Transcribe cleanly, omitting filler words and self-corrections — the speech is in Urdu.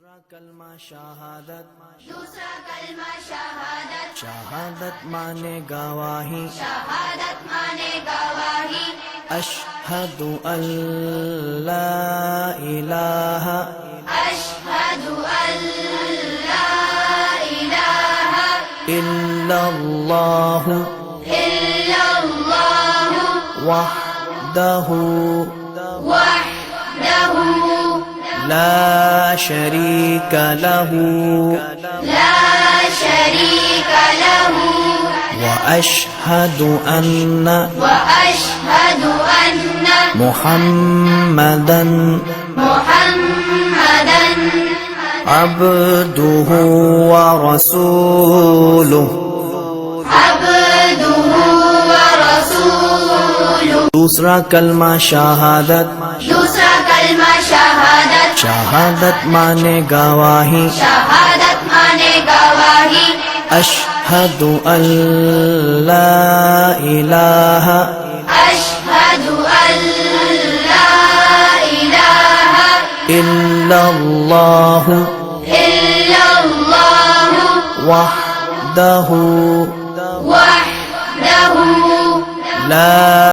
دوسرا کلمہ شہادت، دوسرا کلمہ شہادت، شہادت مانے گواہی، شہادت مانے گواہی، اشہد ان لا الہ اشہد ان لا الہ الا اللہ الا اللہ وحدہ وحدہ لا شریک لہ لا شریک لہ واشہد ان واشہد ان محمدا محمدا عبدہ ورسولہ. عبدہ ورسولہ. دوسرا کلمہ شہادت، دوسرا کلمہ شہادت، شہادت مانے گواہی، شہادت مانے گواہی، اشہد ان لا الہ اشہد ان لا الہ الا اللہ الا اللہ وحدہ وحدہ لا